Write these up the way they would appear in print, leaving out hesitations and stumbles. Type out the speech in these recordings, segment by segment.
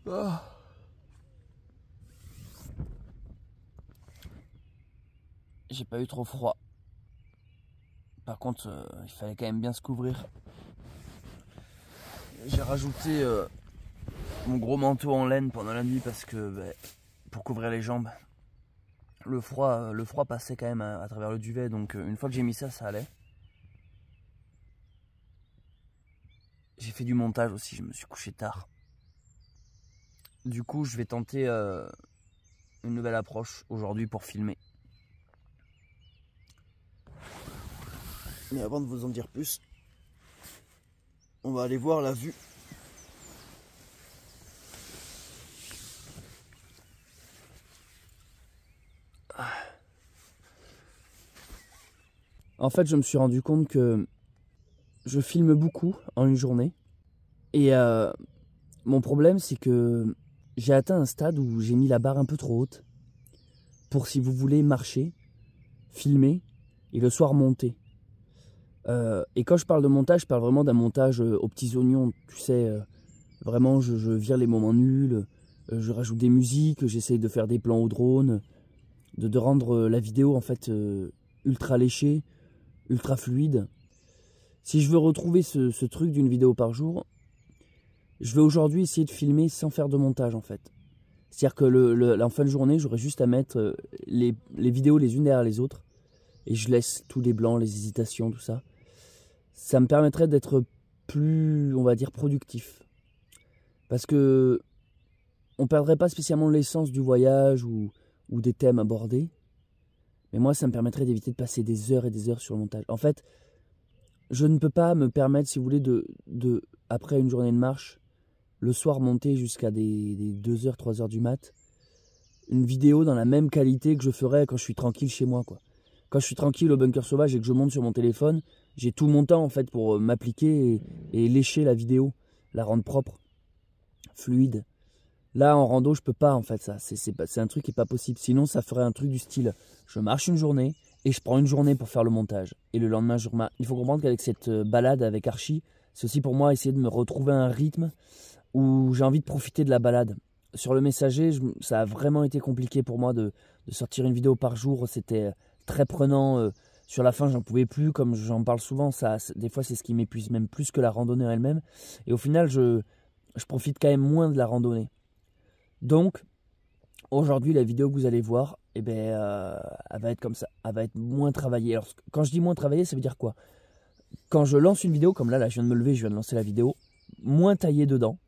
Ah. J'ai pas eu trop froid. Par contre, il fallait quand même bien se couvrir. J'ai rajouté mon gros manteau en laine pendant la nuit parce que pour couvrir les jambes. Le froid passait quand même à travers le duvet, donc une fois que j'ai mis ça, ça allait. J'ai fait du montage aussi, je me suis couché tard. Du coup, je vais tenter une nouvelle approche aujourd'hui pour filmer. Mais avant de vous en dire plus, on va aller voir la vue. En fait, je me suis rendu compte que je filme beaucoup en une journée. Et mon problème, c'est que j'ai atteint un stade où j'ai mis la barre un peu trop haute pour, si vous voulez, marcher, filmer et le soir monter. Et quand je parle de montage, je parle vraiment d'un montage aux petits oignons. Tu sais, vraiment, je vire les moments nuls, je rajoute des musiques, j'essaye de faire des plans au drone, de rendre la vidéo en fait ultra léchée, ultra fluide. Si je veux retrouver ce truc d'une vidéo par jour, je vais aujourd'hui essayer de filmer sans faire de montage en fait. C'est-à-dire que en fin de journée, j'aurai juste à mettre les vidéos les unes derrière les autres et je laisse tous les blancs, les hésitations, tout ça. Ça me permettrait d'être plus, on va dire, productif. Parce que on perdrait pas spécialement l'essence du voyage ou des thèmes abordés. Mais moi, ça me permettrait d'éviter de passer des heures et des heures sur le montage. En fait, je ne peux pas me permettre, si vous voulez, après une journée de marche, le soir monter jusqu'à des 2h, 3h du mat, une vidéo dans la même qualité que je ferais quand je suis tranquille chez moi, quoi. Quand je suis tranquille au bunker sauvage et que je monte sur mon téléphone, j'ai tout mon temps en fait pour m'appliquer et lécher la vidéo, la rendre propre, fluide. Là en rando je peux pas en fait, ça c'est un truc qui est pas possible. Sinon ça ferait un truc du style, je marche une journée et je prends une journée pour faire le montage. Et le lendemain je remarque. Il faut comprendre qu'avec cette balade avec Archie, c'est aussi pour moi essayer de me retrouver un rythme où j'ai envie de profiter de la balade. Sur le messager, ça a vraiment été compliqué pour moi de sortir une vidéo par jour. C'était très prenant. Sur la fin, j'en pouvais plus. Comme j'en parle souvent, des fois, c'est ce qui m'épuise même plus que la randonnée elle-même. Et au final, je profite quand même moins de la randonnée. Donc, aujourd'hui, la vidéo que vous allez voir, elle va être comme ça. Elle va être moins travaillée. Alors, quand je dis moins travaillée, ça veut dire quoi? Quand je lance une vidéo, comme là, je viens de me lever, je viens de lancer la vidéo, moins taillée dedans,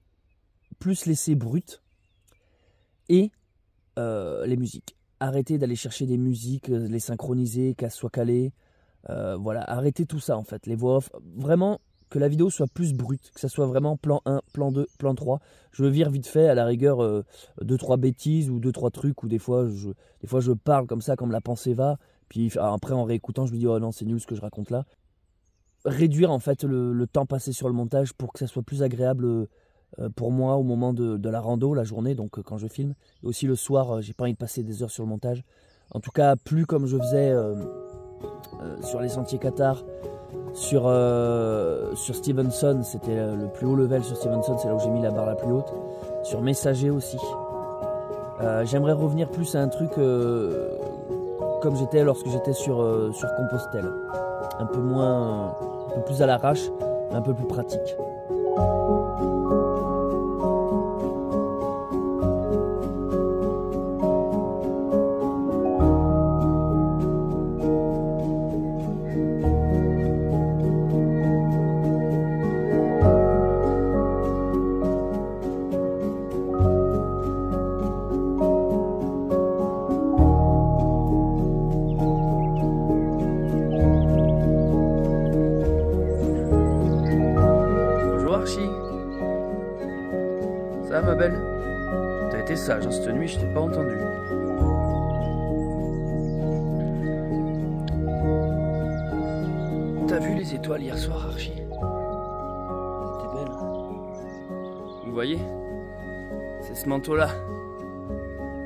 plus laissée brute, et les musiques. Arrêtez d'aller chercher des musiques, les synchroniser, qu'elles soient calées. Voilà, arrêtez tout ça en fait, les voix off. Vraiment, que la vidéo soit plus brute, que ça soit vraiment plan 1, plan 2, plan 3. Je vire vite fait, à la rigueur, 2-3 bêtises ou 2-3 trucs, ou des fois je parle comme ça, comme la pensée va. Puis après, en réécoutant, je me dis, oh non, c'est nul ce que je raconte là. Réduire en fait le temps passé sur le montage pour que ça soit plus agréable pour moi au moment de la rando, la journée, donc quand je filme. Et aussi le soir, j'ai pas envie de passer des heures sur le montage. En tout cas, plus comme je faisais sur les sentiers Qatar, sur Stevenson, c'était le plus haut level sur Stevenson, c'est là où j'ai mis la barre la plus haute. Sur Messager aussi. J'aimerais revenir plus à un truc comme j'étais lorsque j'étais sur Compostelle. Un peu moins, un peu plus à l'arrache, mais un peu plus pratique. Ça va ma belle? T'as été sage, hein, cette nuit je t'ai pas entendu. T'as vu les étoiles hier soir, Archie? C'était belle. Vous voyez? C'est ce manteau-là.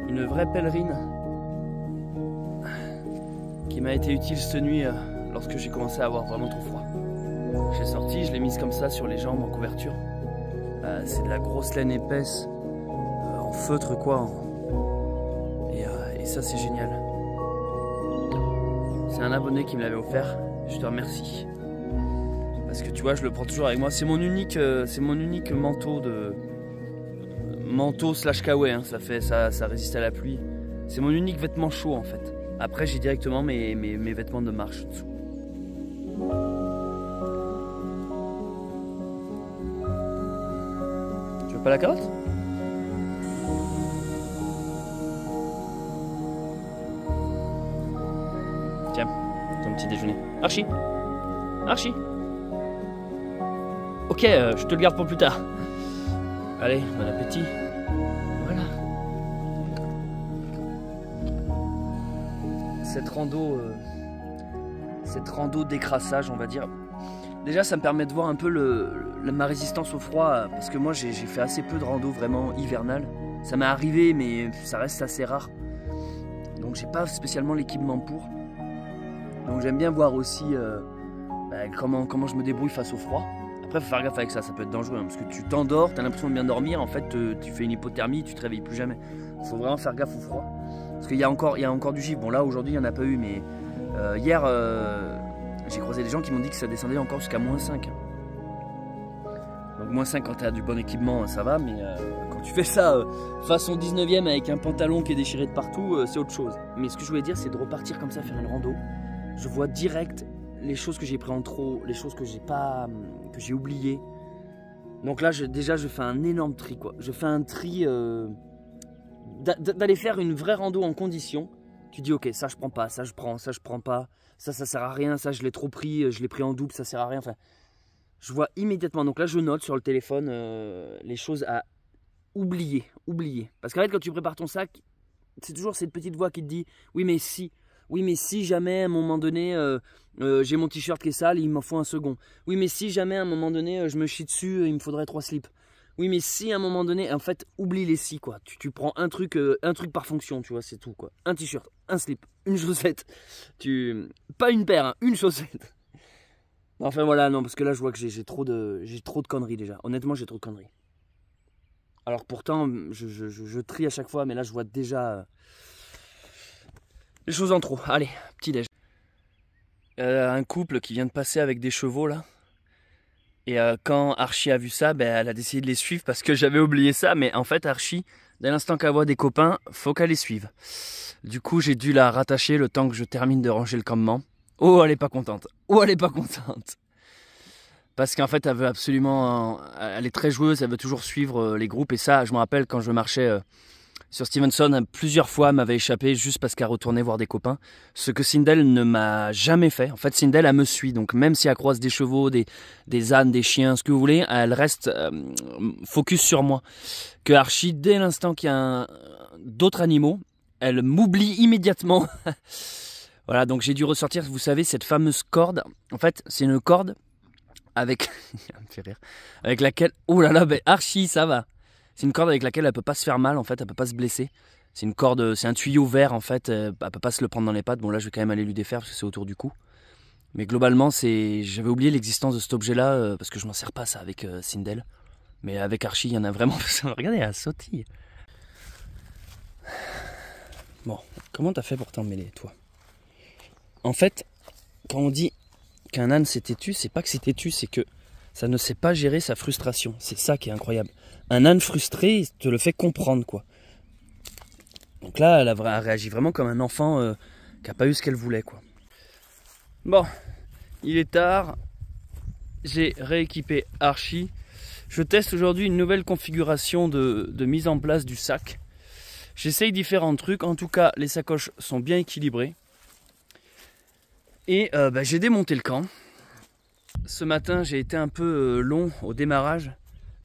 Une vraie pèlerine qui m'a été utile cette nuit lorsque j'ai commencé à avoir vraiment trop froid. J'ai sorti, je l'ai mise comme ça sur les jambes en couverture. C'est de la grosse laine épaisse, en feutre quoi. Et ça c'est génial. C'est un abonné qui me l'avait offert. Je te remercie. Parce que tu vois, je le prends toujours avec moi. C'est mon unique manteau de manteau slash kawaii. Hein. Ça résiste à la pluie. C'est mon unique vêtement chaud en fait. Après, j'ai directement mes vêtements de marche dessous. Tu veux pas la carotte? Tiens, ton petit déjeuner. Archie. Archie. Ok, je te le garde pour plus tard. Allez, bon appétit. Voilà. Cette rando d'écrassage, on va dire. Déjà, ça me permet de voir un peu ma résistance au froid, parce que moi, j'ai fait assez peu de rando vraiment hivernale. Ça m'est arrivé, mais ça reste assez rare. Donc, j'ai pas spécialement l'équipement pour. Donc, j'aime bien voir aussi comment je me débrouille face au froid. Après, faut faire gaffe avec ça, ça peut être dangereux, hein, parce que tu t'endors, tu as l'impression de bien dormir, en fait, tu fais une hypothermie, tu te réveilles plus jamais. Il faut vraiment faire gaffe au froid. Parce qu'il y a encore du givre. Bon, là, aujourd'hui, il n'y en a pas eu, mais hier, j'ai croisé des gens qui m'ont dit que ça descendait encore jusqu'à -5. Donc, -5 quand tu as du bon équipement, ça va, mais quand tu fais ça façon 19e avec un pantalon qui est déchiré de partout, c'est autre chose. Mais ce que je voulais dire, c'est de repartir comme ça, faire une rando. Je vois direct les choses que j'ai pris en trop, les choses que j'ai oubliées. Donc là, déjà, je fais un énorme tri, quoi. Je fais un tri d'aller faire une vraie rando en condition. Tu dis, ok, ça je prends pas, ça je prends pas, ça sert à rien, ça je l'ai trop pris, je l'ai pris en double, ça sert à rien. Enfin, je vois immédiatement. Donc là, je note sur le téléphone les choses à oublier. Parce qu'en fait, quand tu prépares ton sac, c'est toujours cette petite voix qui te dit, oui, mais si jamais à un moment donné j'ai mon t-shirt qui est sale, il m'en faut un second. Oui, mais si jamais à un moment donné je me chie dessus, il me faudrait 3 slips. Oui, mais si à un moment donné, en fait, oublie les si quoi. Tu prends un truc par fonction, tu vois, c'est tout quoi. Un t-shirt, un slip, une chaussette. Pas une paire, hein, une chaussette. Enfin voilà, non, parce que là je vois que j'ai trop de conneries déjà. Honnêtement, j'ai trop de conneries. Alors pourtant, je trie à chaque fois, mais là je vois déjà les choses en trop. Allez, petit déj. Un couple qui vient de passer avec des chevaux là. Et quand Archie a vu ça, elle a décidé de les suivre parce que j'avais oublié ça. Mais en fait, Archie, dès l'instant qu'elle voit des copains, faut qu'elle les suive. Du coup, j'ai dû la rattacher le temps que je termine de ranger le campement. Oh, elle est pas contente. Oh, elle est pas contente. Parce qu'en fait, elle veut absolument... Elle est très joueuse, elle veut toujours suivre les groupes. Et ça, je me rappelle quand je marchais sur Stevenson, plusieurs fois, elle m'avait échappé juste parce qu'elle retournait voir des copains. Ce que Sindel ne m'a jamais fait. En fait, Sindel, elle me suit. Donc même si elle croise des chevaux, des ânes, des chiens, ce que vous voulez, elle reste focus sur moi. Que Archie, dès l'instant qu'il y a d'autres animaux, elle m'oublie immédiatement. Voilà, donc j'ai dû ressortir, vous savez, cette fameuse corde. En fait, c'est une corde avec... Elle me fait rire. Avec laquelle... Oh là là, Archie, ça va. C'est une corde avec laquelle elle peut pas se faire mal, en fait, elle peut pas se blesser. C'est une corde, c'est un tuyau vert, en fait, elle peut pas se le prendre dans les pattes. Bon là, je vais quand même aller lui défaire parce que c'est autour du cou. Mais globalement, j'avais oublié l'existence de cet objet-là parce que je m'en sers pas ça avec Sindel. Mais avec Archie, il y en a vraiment. Regardez, elle sautille. Bon, comment t'as fait pour t'en mêler, toi? En fait, quand on dit qu'un âne s'est têtu, c'est pas que c'est têtu, c'est que ça ne sait pas gérer sa frustration. C'est ça qui est incroyable. Un âne frustré, il te le fait comprendre, quoi. Donc là, elle a réagi vraiment comme un enfant qui n'a pas eu ce qu'elle voulait, quoi. Bon, il est tard. J'ai rééquipé Archie. Je teste aujourd'hui une nouvelle configuration de mise en place du sac. J'essaye différents trucs. En tout cas, les sacoches sont bien équilibrées. Et j'ai démonté le camp. Ce matin, j'ai été un peu long au démarrage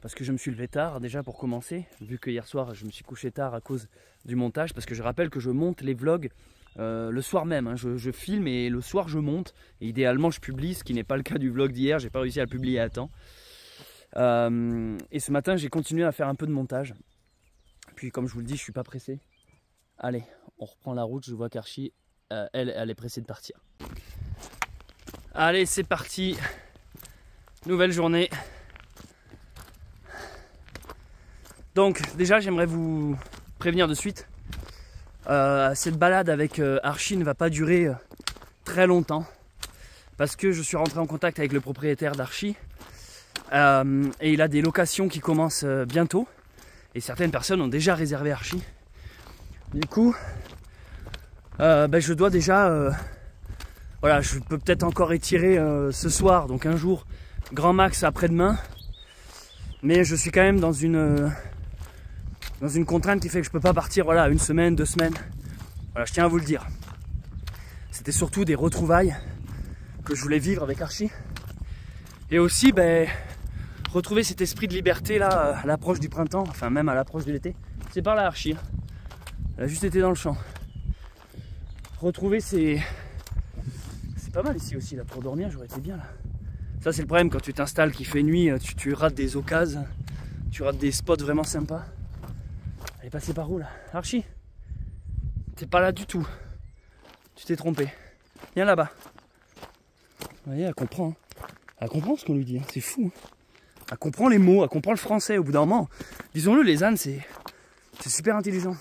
parce que je me suis levé tard déjà pour commencer, vu que hier soir je me suis couché tard à cause du montage, parce que je rappelle que je monte les vlogs le soir même, hein. Je filme et le soir je monte, et idéalement je publie, ce qui n'est pas le cas du vlog d'hier, j'ai pas réussi à le publier à temps. Et ce matin j'ai continué à faire un peu de montage, puis comme je vous le dis, je suis pas pressé. Allez, on reprend la route, je vois qu'Archie, elle est pressée de partir. Allez, c'est parti, nouvelle journée. Donc déjà j'aimerais vous prévenir de suite. Cette balade avec Archie ne va pas durer très longtemps. Parce que je suis rentré en contact avec le propriétaire d'Archie. Et il a des locations qui commencent bientôt. Et certaines personnes ont déjà réservé Archie. Du coup, je dois déjà... voilà, je peux peut-être encore étirer ce soir, donc un jour, grand max après-demain. Mais je suis quand même dans une contrainte qui fait que je peux pas partir, voilà, 1 semaine, 2 semaines. Voilà, je tiens à vous le dire. C'était surtout des retrouvailles que je voulais vivre avec Archie. Et aussi, retrouver cet esprit de liberté là, à l'approche du printemps, enfin même à l'approche de l'été. C'est par là Archie. Elle a juste été dans le champ. Retrouver ces... C'est pas mal ici aussi là pour dormir, j'aurais été bien là. Ça c'est le problème quand tu t'installes qu'il fait nuit, tu rates des occasions, tu rates des spots vraiment sympas. Elle est passée par où là? Archie, t'es pas là du tout. Tu t'es trompé. Viens là-bas. Vous voyez, elle comprend. Hein. Elle comprend ce qu'on lui dit, hein. C'est fou. Hein. Elle comprend les mots, elle comprend le français au bout d'un moment. Disons-le, les ânes, c'est super intelligent.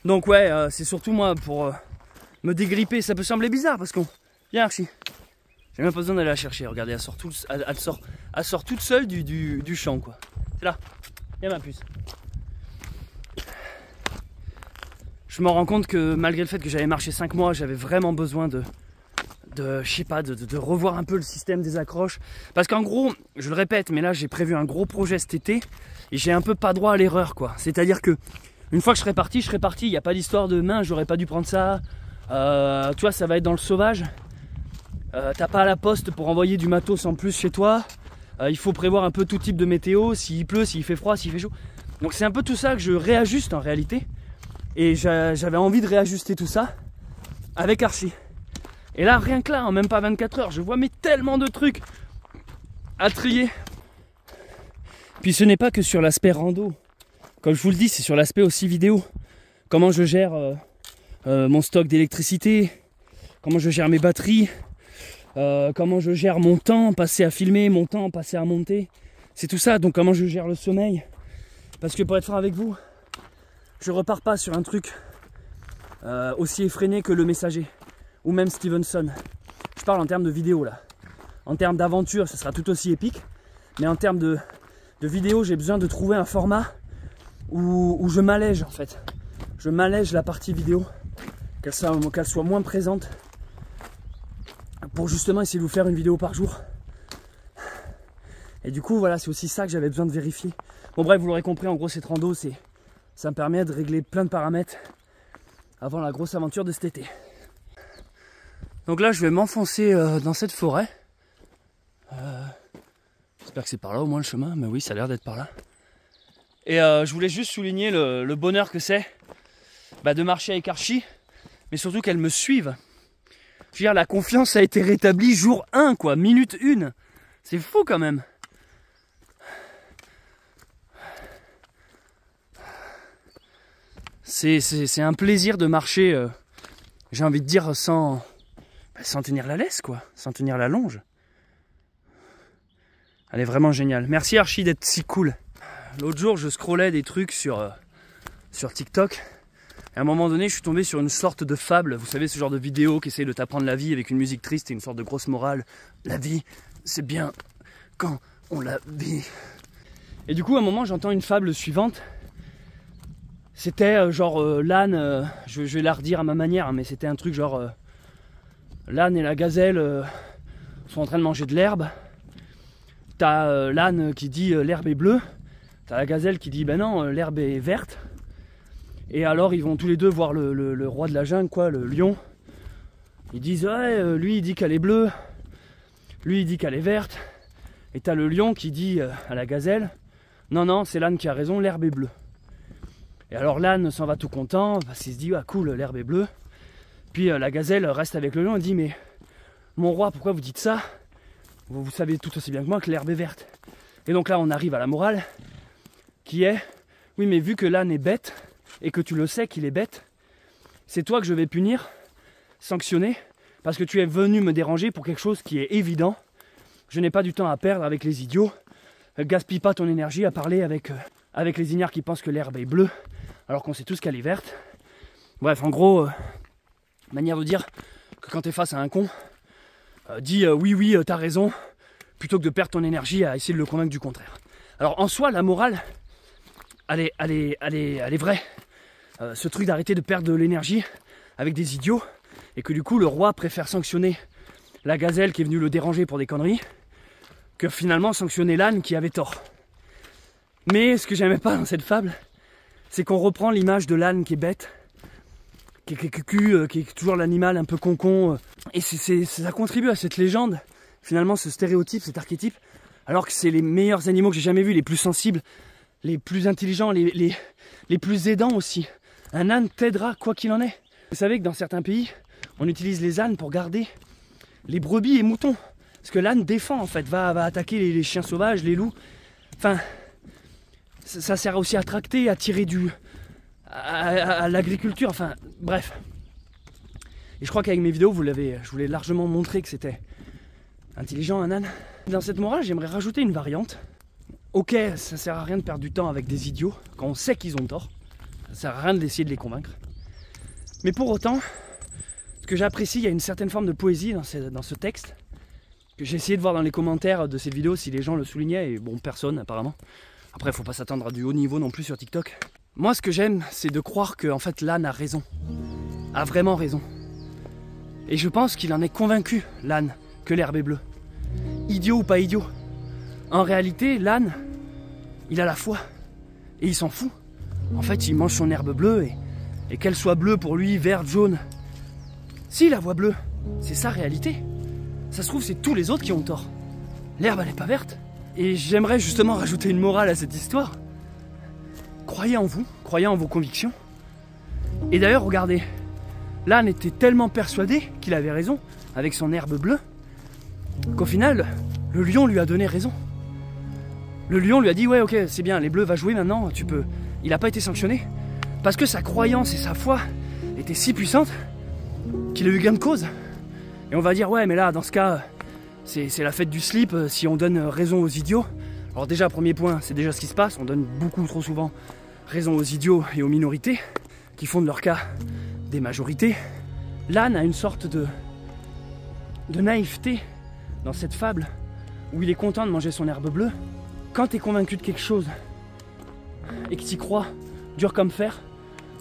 Donc ouais, c'est surtout moi pour me dégripper. Ça peut sembler bizarre parce qu'on... Viens Archie. J'ai même pas besoin d'aller la chercher. Regardez, elle sort toute seule du champ quoi. C'est là. Viens ma puce. Je me rends compte que malgré le fait que j'avais marché 5 mois, j'avais vraiment besoin de revoir un peu le système des accroches. Parce qu'en gros, je le répète, mais là j'ai prévu un gros projet cet été et j'ai un peu pas droit à l'erreur quoi. C'est-à-dire que une fois que je serai parti, il n'y a pas d'histoire de mince, j'aurais pas dû prendre ça. Tu vois, ça va être dans le sauvage. T'as pas à la poste pour envoyer du matos en plus chez toi. Il faut prévoir un peu tout type de météo, s'il pleut, s'il fait froid, s'il fait chaud. Donc c'est un peu tout ça que je réajuste en réalité. Et j'avais envie de réajuster tout ça avec Archie. Et là, rien que là, en même pas 24 heures, je vois mais tellement de trucs à trier. Puis ce n'est pas que sur l'aspect rando. Comme je vous le dis, c'est sur l'aspect aussi vidéo. Comment je gère mon stock d'électricité, comment je gère mes batteries, comment je gère mon temps passé à filmer, mon temps passé à monter. C'est tout ça, donc comment je gère le sommeil. Parce que pour être franc avec vous, je repars pas sur un truc aussi effréné que Le Messager ou même Stevenson. Je parle en termes de vidéo là. En termes d'aventure, ça sera tout aussi épique. Mais en termes de vidéo, j'ai besoin de trouver un format où je m'allège en fait. Je m'allège la partie vidéo, qu'elle soit moins présente. Pour justement essayer de vous faire une vidéo par jour. Et du coup, voilà, c'est aussi ça que j'avais besoin de vérifier. Bon bref, vous l'aurez compris, en gros cette rando, ça me permet de régler plein de paramètres avant la grosse aventure de cet été. Donc là, je vais m'enfoncer dans cette forêt. J'espère que c'est par là au moins le chemin, mais oui, ça a l'air d'être par là. Et je voulais juste souligner le bonheur que c'est de marcher avec Archie, mais surtout qu'elle me suive. Je veux dire, la confiance a été rétablie jour 1, quoi, minute 1. C'est fou quand même. C'est un plaisir de marcher, j'ai envie de dire, sans tenir la laisse, quoi, sans tenir la longe. Elle est vraiment géniale. Merci Archie d'être si cool. L'autre jour, je scrollais des trucs sur TikTok. Et à un moment donné, je suis tombé sur une sorte de fable. Vous savez, ce genre de vidéo qui essaie de t'apprendre la vie avec une musique triste et une sorte de grosse morale. La vie, c'est bien quand on la vit. Et du coup, à un moment, j'entends une fable suivante. C'était l'âne, je vais la redire à ma manière, mais c'était un truc genre... l'âne et la gazelle sont en train de manger de l'herbe. T'as l'âne qui dit l'herbe est bleue. T'as la gazelle qui dit ben non, l'herbe est verte. Et alors ils vont tous les deux voir le roi de la jungle, quoi, le lion. Ils disent ouais, lui il dit qu'elle est bleue, lui il dit qu'elle est verte. Et t'as le lion qui dit à la gazelle non non, c'est l'âne qui a raison, l'herbe est bleue. Et alors l'âne s'en va tout content parce qu'il se dit ah cool, l'herbe est bleue. Puis la gazelle reste avec le lion et dit mais mon roi, pourquoi vous dites ça? Vous savez tout aussi bien que moi que l'herbe est verte. Et donc là on arrive à la morale qui est oui mais vu que l'âne est bête et que tu le sais qu'il est bête, c'est toi que je vais punir, sanctionner, parce que tu es venu me déranger pour quelque chose qui est évident. Je n'ai pas du temps à perdre avec les idiots. gaspille pas ton énergie à parler avec les ignares qui pensent que l'herbe est bleue, alors qu'on sait tous qu'elle est verte. Bref, en gros, manière de dire que quand t'es face à un con, dis oui, t'as raison, plutôt que de perdre ton énergie à essayer de le convaincre du contraire. Alors en soi, la morale, elle est vraie. Ce truc d'arrêter de perdre de l'énergie avec des idiots, et que du coup le roi préfère sanctionner la gazelle qui est venue le déranger pour des conneries, que finalement sanctionner l'âne qui avait tort. Mais ce que j'aimais pas dans cette fable, c'est qu'on reprend l'image de l'âne qui est bête, qui est toujours l'animal un peu con, et ça contribue à cette légende, finalement ce stéréotype, cet archétype, alors que c'est les meilleurs animaux que j'ai jamais vus, les plus sensibles, les plus intelligents, les plus aidants aussi. Un âne t'aidera quoi qu'il en est. Vous savez que dans certains pays, on utilise les ânes pour garder les brebis et moutons. Parce que l'âne défend en fait, va attaquer les chiens sauvages, les loups. Enfin, ça sert aussi à tracter, à tirer à l'agriculture, enfin bref. Et je crois qu'avec mes vidéos, je vous l'ai largement montré que c'était intelligent un âne. Dans cette morale, j'aimerais rajouter une variante. Ok, ça sert à rien de perdre du temps avec des idiots quand on sait qu'ils ont tort. Ça sert à rien d'essayer de les convaincre. Mais pour autant, ce que j'apprécie, il y a une certaine forme de poésie dans ce texte, que j'ai essayé de voir dans les commentaires de cette vidéo si les gens le soulignaient, et bon, personne apparemment. Après, il faut pas s'attendre à du haut niveau non plus sur TikTok. Moi, ce que j'aime, c'est de croire que en fait, l'âne a raison. A vraiment raison. Et je pense qu'il en est convaincu, l'âne, que l'herbe est bleue. Idiot ou pas idiot. En réalité, l'âne, il a la foi. Et il s'en fout. En fait, il mange son herbe bleue, et qu'elle soit bleue pour lui, verte, jaune. Si, la voix bleue, c'est sa réalité. Ça se trouve, c'est tous les autres qui ont tort. L'herbe, elle n'est pas verte. Et j'aimerais justement rajouter une morale à cette histoire. Croyez en vous, croyez en vos convictions. Et d'ailleurs, regardez, l'âne était tellement persuadé qu'il avait raison avec son herbe bleue, qu'au final, le lion lui a donné raison. Le lion lui a dit, ouais, ok, c'est bien, les bleus, va jouer maintenant, tu peux. Il n'a pas été sanctionné, parce que sa croyance et sa foi étaient si puissantes qu'il a eu gain de cause. Et on va dire, ouais, mais là, dans ce cas, c'est la fête du slip si on donne raison aux idiots. Alors déjà, premier point, c'est déjà ce qui se passe, on donne beaucoup trop souvent raison aux idiots et aux minorités, qui font de leur cas des majorités. L'âne a une sorte de naïveté dans cette fable, où il est content de manger son herbe bleue. Quand tu es convaincu de quelque chose, et que tu y crois, dur comme fer,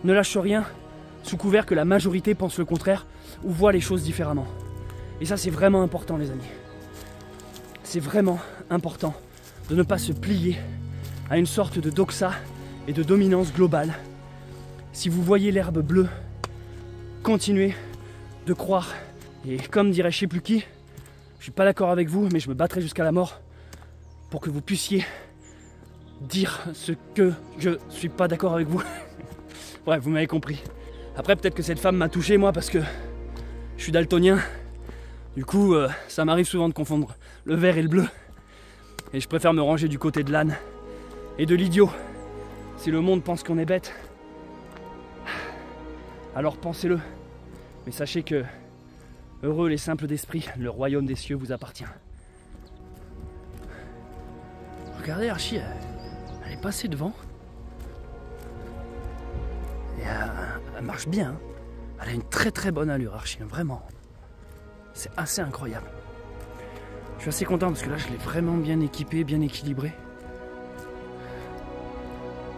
ne lâche rien, sous couvert que la majorité pense le contraire, ou voit les choses différemment. Et ça, c'est vraiment important, les amis. C'est vraiment important de ne pas se plier à une sorte de doxa et de dominance globale. Si vous voyez l'herbe bleue, continuez de croire. Et comme dirait je sais plus qui, je suis pas d'accord avec vous, mais je me battrai jusqu'à la mort pour que vous puissiez dire ce que je suis pas d'accord avec vous. Ouais, vous m'avez compris. Après, peut-être que cette femme m'a touché, moi, parce que je suis daltonien. Du coup, ça m'arrive souvent de confondre le vert et le bleu. Et je préfère me ranger du côté de l'âne et de l'idiot. Si le monde pense qu'on est bête, alors pensez-le. Mais sachez que, heureux les simples d'esprit, le royaume des cieux vous appartient. Regardez, Archie, elle est passée devant. Et elle marche bien. Hein. Elle a une très très bonne allure, Archie, vraiment. C'est assez incroyable. Je suis assez content parce que là, je l'ai vraiment bien équipé, bien équilibré.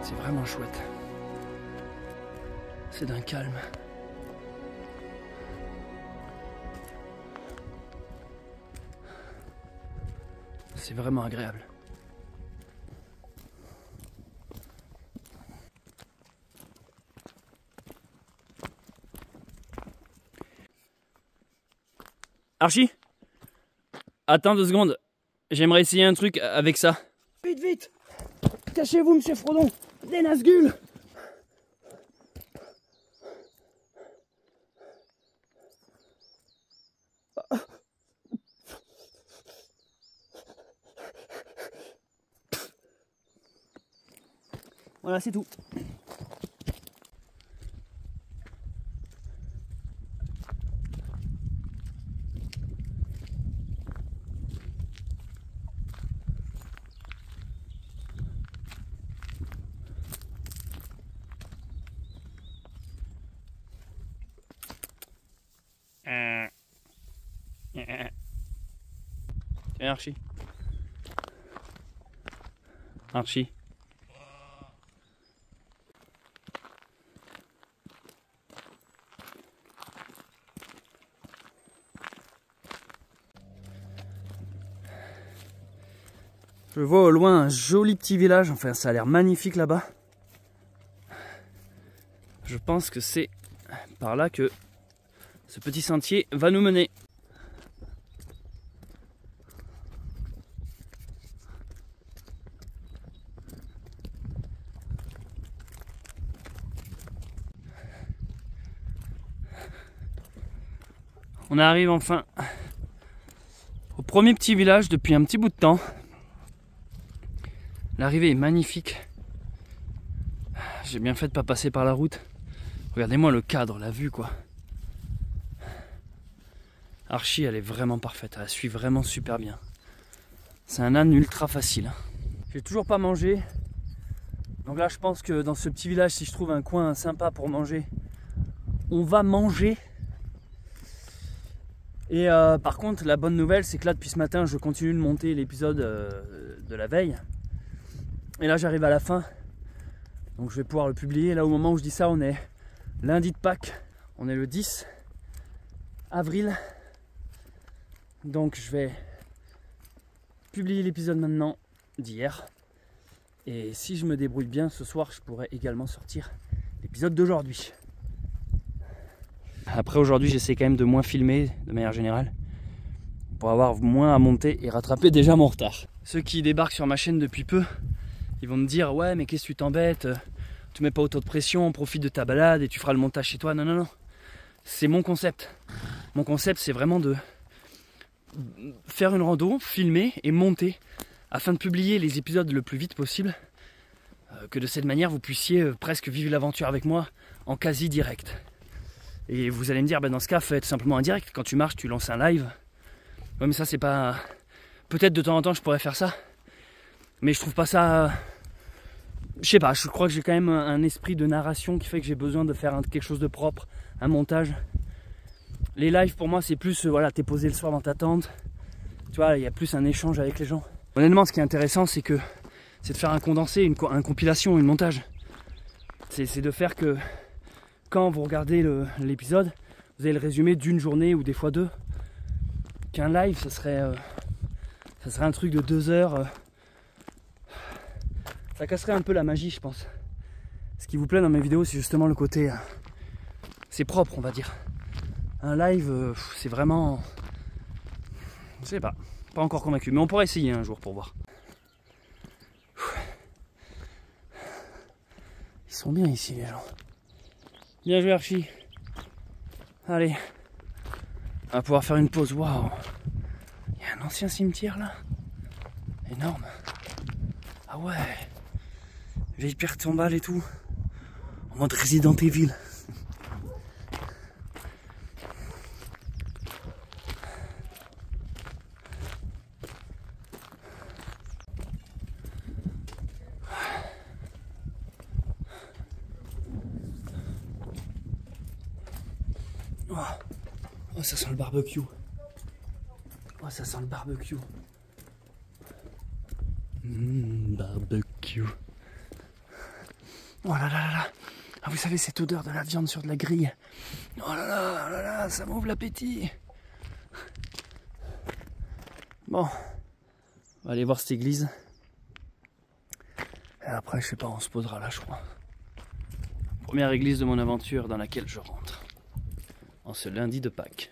C'est vraiment chouette. C'est d'un calme. C'est vraiment agréable. Archie, attends 2 secondes. J'aimerais essayer un truc avec ça. Vite, vite. Cachez-vous, monsieur Frodon. Des Nazgûl. Voilà, c'est tout. Viens Archie. Archie. Je vois au loin un joli petit village, enfin ça a l'air magnifique là-bas. Je pense que c'est par là que ce petit sentier va nous mener. On arrive enfin au premier petit village depuis un petit bout de temps. L'arrivée est magnifique. J'ai bien fait de pas passer par la route. Regardez-moi le cadre, la vue quoi. Archie, elle est vraiment parfaite, elle suit vraiment super bien. C'est un âne ultra facile. J'ai toujours pas mangé. Donc là je pense que dans ce petit village, si je trouve un coin sympa pour manger, on va manger. Et par contre la bonne nouvelle c'est que là depuis ce matin je continue de monter l'épisode de la veille. Et là j'arrive à la fin. Donc je vais pouvoir le publier. Là au moment où je dis ça on est lundi de Pâques. On est le 10 avril. Donc je vais publier l'épisode maintenant d'hier. Et si je me débrouille bien ce soir, je pourrai également sortir l'épisode d'aujourd'hui. Après aujourd'hui, j'essaie quand même de moins filmer de manière générale pour avoir moins à monter et rattraper déjà mon retard. Ceux qui débarquent sur ma chaîne depuis peu, ils vont me dire ouais mais qu'est-ce que tu t'embêtes, tu mets pas autant de pression, profite de ta balade et tu feras le montage chez toi. Non non non, c'est mon concept. Mon concept c'est vraiment de faire une rando, filmer et monter afin de publier les épisodes le plus vite possible, que de cette manière vous puissiez presque vivre l'aventure avec moi en quasi direct. Et vous allez me dire, ben dans ce cas faites simplement un direct, quand tu marches tu lances un live. Ouais mais ça c'est pas... Peut-être de temps en temps je pourrais faire ça, mais je trouve pas ça... Je sais pas, je crois que j'ai quand même un esprit de narration qui fait que j'ai besoin de faire quelque chose de propre, un montage. Les lives pour moi c'est plus, voilà, t'es posé le soir dans ta tente, tu vois, il y a plus un échange avec les gens. Honnêtement ce qui est intéressant c'est de faire un condensé, un compilation, un montage. C'est de faire que quand vous regardez l'épisode, vous avez le résumé d'une journée ou des fois deux. Qu'un live ça serait un truc de 2 heures. Ça casserait un peu la magie je pense. Ce qui vous plaît dans mes vidéos c'est justement le côté, c'est propre on va dire. Un live, c'est vraiment... Je sais pas encore convaincu. Mais on pourrait essayer un jour pour voir. Ils sont bien ici les gens. Bien joué Archie. Allez. On va pouvoir faire une pause. Waouh. Il y a un ancien cimetière là. Énorme. Ah ouais. Vieille pierre tombale et tout. En mode Resident Evil. Oh, ça sent le barbecue. Oh, ça sent le barbecue. Barbecue. Oh là là là là. Ah, vous savez cette odeur de la viande sur de la grille. Oh là là là là, ça m'ouvre l'appétit. Bon, on va aller voir cette église. Et après, je sais pas, on se posera là, je crois. Première église de mon aventure dans laquelle je rentre. En ce lundi de Pâques.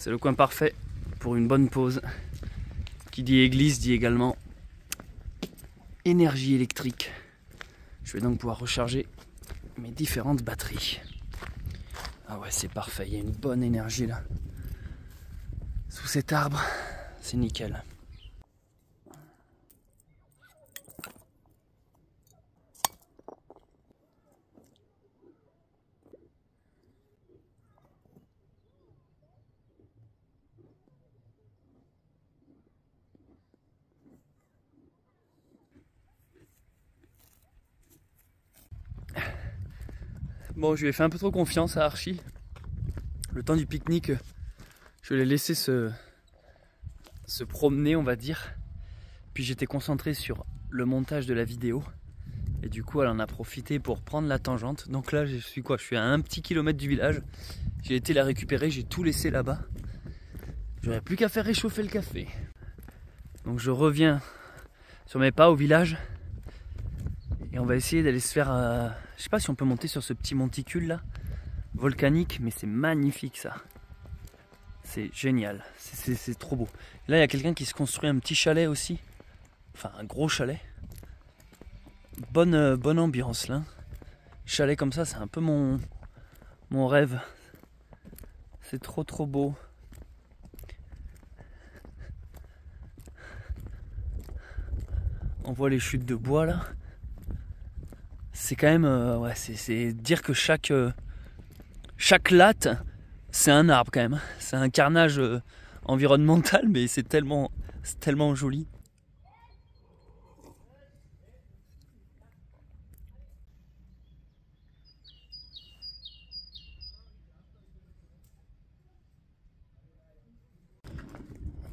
C'est le coin parfait pour une bonne pause. Qui dit église dit également énergie électrique. Je vais donc pouvoir recharger mes différentes batteries. Ah ouais, c'est parfait, il y a une bonne énergie là. Sous cet arbre, c'est nickel. Bon, je lui ai fait un peu trop confiance à Archie. Le temps du pique-nique, je l'ai laissé se promener, on va dire. Puis j'étais concentré sur le montage de la vidéo. Et du coup, elle en a profité pour prendre la tangente. Donc là, je suis quoi? Je suis à un petit kilomètre du village. J'ai été la récupérer, j'ai tout laissé là-bas. J'aurais plus qu'à faire réchauffer le café. Donc je reviens sur mes pas au village. Et on va essayer d'aller se faire... je sais pas si on peut monter sur ce petit monticule là. Volcanique, mais c'est magnifique ça. C'est génial. C'est trop beau. Là, il y a quelqu'un qui se construit un petit chalet aussi. Enfin, un gros chalet. Bonne ambiance là. Chalet comme ça, c'est un peu mon rêve. C'est trop beau. On voit les chutes de bois là. C'est quand même... ouais, c'est dire que chaque latte, c'est un arbre quand même. C'est un carnage environnemental, mais c'est tellement joli.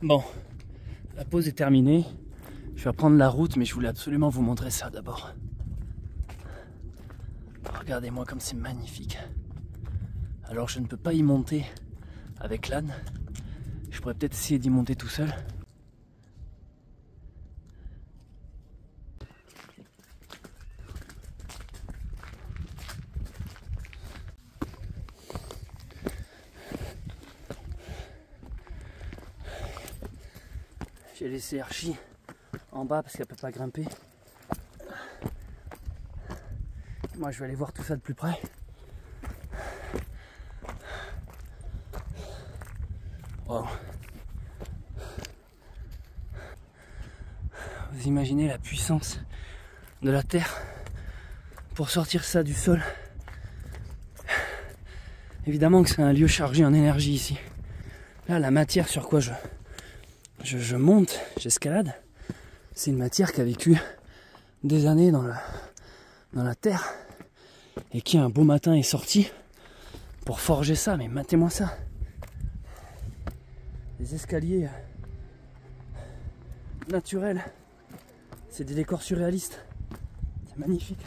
Bon, la pause est terminée. Je vais reprendre la route, mais je voulais absolument vous montrer ça d'abord. Regardez-moi comme c'est magnifique. Alors je ne peux pas y monter avec l'âne. Je pourrais peut-être essayer d'y monter tout seul. J'ai laissé Archie en bas parce qu'elle peut pas grimper. Moi je vais aller voir tout ça de plus près. Wow. Vous imaginez la puissance de la terre pour sortir ça du sol. Évidemment que c'est un lieu chargé en énergie ici. Là, la matière sur quoi je monte, j'escalade, c'est une matière qui a vécu des années dans la terre et qui un beau matin est sortie pour forger ça. Mais matez-moi ça. Des escaliers naturels, c'est des décors surréalistes, c'est magnifique.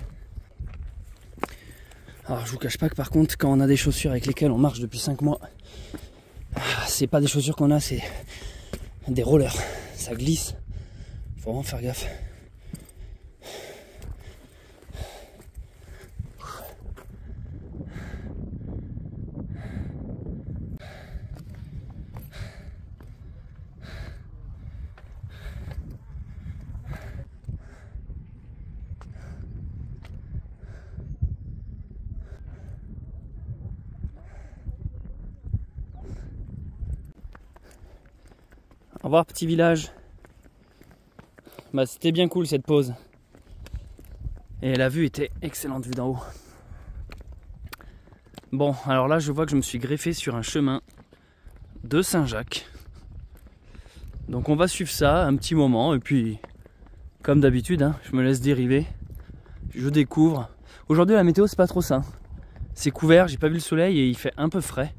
Alors je vous cache pas que par contre, quand on a des chaussures avec lesquelles on marche depuis 5 mois, c'est pas des chaussures qu'on a, c'est des rollers, ça glisse, faut vraiment faire gaffe. Au revoir petit village. Bah, c'était bien cool cette pause. Et la vue était excellente vue d'en haut. Bon, alors là je vois que je me suis greffé sur un chemin de Saint-Jacques. Donc on va suivre ça un petit moment et puis comme d'habitude, hein, je me laisse dériver. Je découvre. Aujourd'hui la météo c'est pas trop ça. C'est couvert, j'ai pas vu le soleil et il fait un peu frais.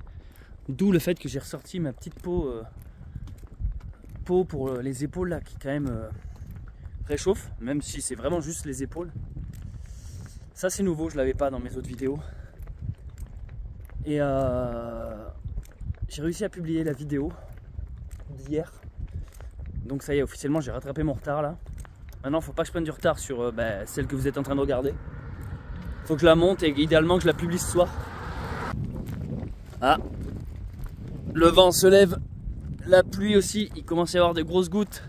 D'où le fait que j'ai ressorti ma petite peau pour les épaules là qui quand même réchauffe, même si c'est vraiment juste les épaules. Ça c'est nouveau, je l'avais pas dans mes autres vidéos. Et j'ai réussi à publier la vidéo d'hier. Donc ça y est, officiellement j'ai rattrapé mon retard là. Maintenant faut pas que je prenne du retard sur celle que vous êtes en train de regarder. Faut que je la monte et idéalement que je la publie ce soir. Ah, Le vent se lève, la pluie aussi, il commence à y avoir des grosses gouttes.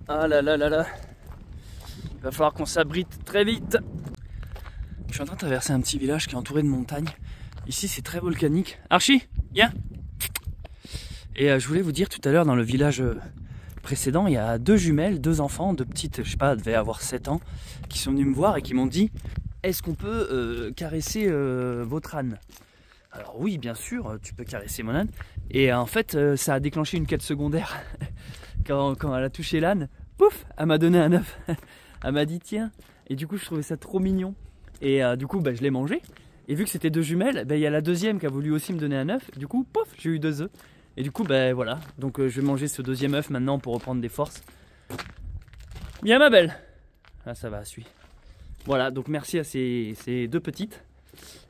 Ah là là là là. Il va falloir qu'on s'abrite très vite. Je suis en train de traverser un petit village qui est entouré de montagnes. Ici c'est très volcanique. Archie, viens. Et je voulais vous dire tout à l'heure dans le village précédent, il y a 2 jumelles, 2 enfants, 2 petites, je sais pas, devaient avoir 7 ans, qui sont venus me voir et qui m'ont dit: est-ce qu'on peut caresser votre âne? Alors oui, bien sûr, tu peux caresser mon âne. Et en fait, ça a déclenché une quête secondaire. Quand elle a touché l'âne, pouf, elle m'a donné un œuf. Elle m'a dit tiens. Et du coup, je trouvais ça trop mignon. Et du coup, je l'ai mangé. Et vu que c'était 2 jumelles, il y a la deuxième qui a voulu aussi me donner un œuf. Du coup, pouf, j'ai eu 2 œufs. Et du coup, voilà. Donc je vais manger ce 2e œuf maintenant pour reprendre des forces. Bien ma belle. Ah, ça va, suis. Voilà, donc merci à ces 2 petites.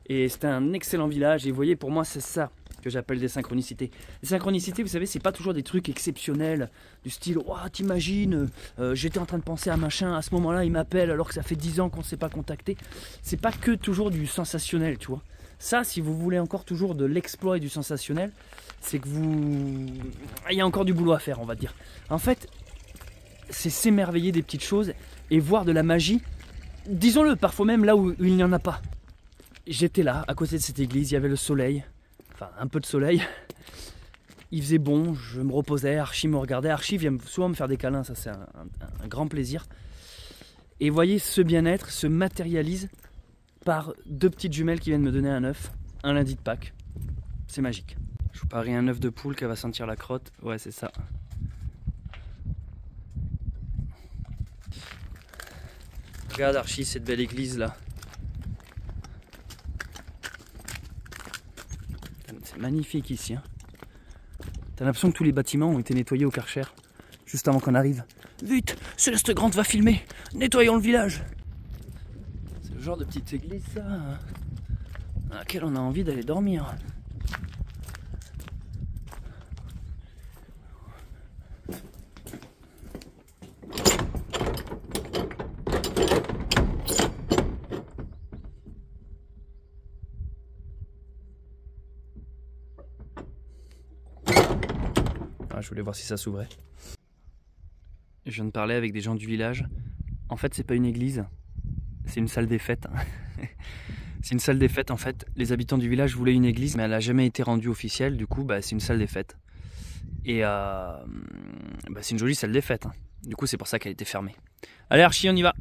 Et c'était un excellent village. Et vous voyez, pour moi, c'est ça que j'appelle des synchronicités. Les synchronicités, vous savez, c'est pas toujours des trucs exceptionnels, du style, oh, t'imagines, j'étais en train de penser à machin, à ce moment-là, il m'appelle alors que ça fait 10 ans qu'on ne s'est pas contacté. C'est pas que toujours du sensationnel, tu vois. Ça, si vous voulez encore toujours de l'exploit et du sensationnel, c'est que il y a encore du boulot à faire, on va dire. En fait, c'est s'émerveiller des petites choses et voir de la magie, disons-le, parfois même là où il n'y en a pas. J'étais là, à côté de cette église, il y avait le soleil, enfin un peu de soleil. Il faisait bon, je me reposais, Archie me regardait. Archie vient souvent me faire des câlins, ça c'est un grand plaisir. Et vous voyez, ce bien-être se matérialise par 2 petites jumelles qui viennent me donner un œuf, un lundi de Pâques. C'est magique. Je vous parie un œuf de poule qu'elle va sentir la crotte. Ouais, c'est ça. Regarde Archie, cette belle église là. C'est magnifique ici. Hein. T'as l'impression que tous les bâtiments ont été nettoyés au Karcher, juste avant qu'on arrive. Vite, Céleste Grande va filmer. Nettoyons le village. C'est le genre de petite église ça, à laquelle on a envie d'aller dormir. Je voulais voir si ça s'ouvrait. Je viens de parler avec des gens du village. En fait, c'est pas une église, c'est une salle des fêtes. C'est une salle des fêtes en fait. Les habitants du village voulaient une église, mais elle n'a jamais été rendue officielle. Du coup, c'est une salle des fêtes. Et c'est une jolie salle des fêtes. Hein. Du coup, c'est pour ça qu'elle a été fermée. Allez Archie, on y va.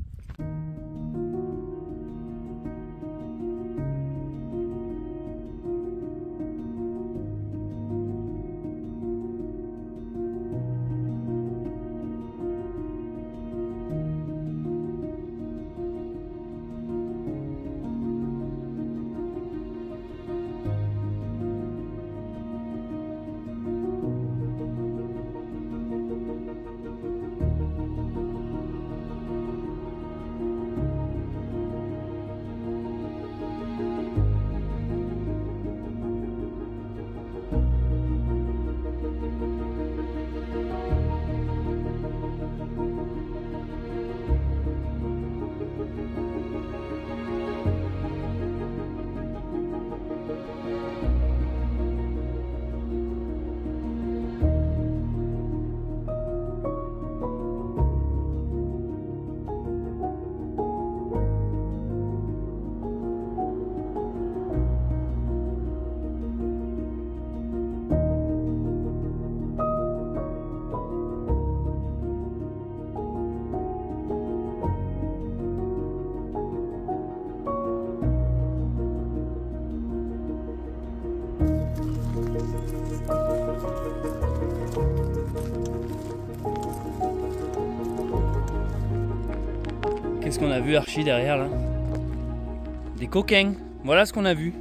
Qu'est-ce qu'on a vu Archie derrière là? Des coquins, voilà ce qu'on a vu.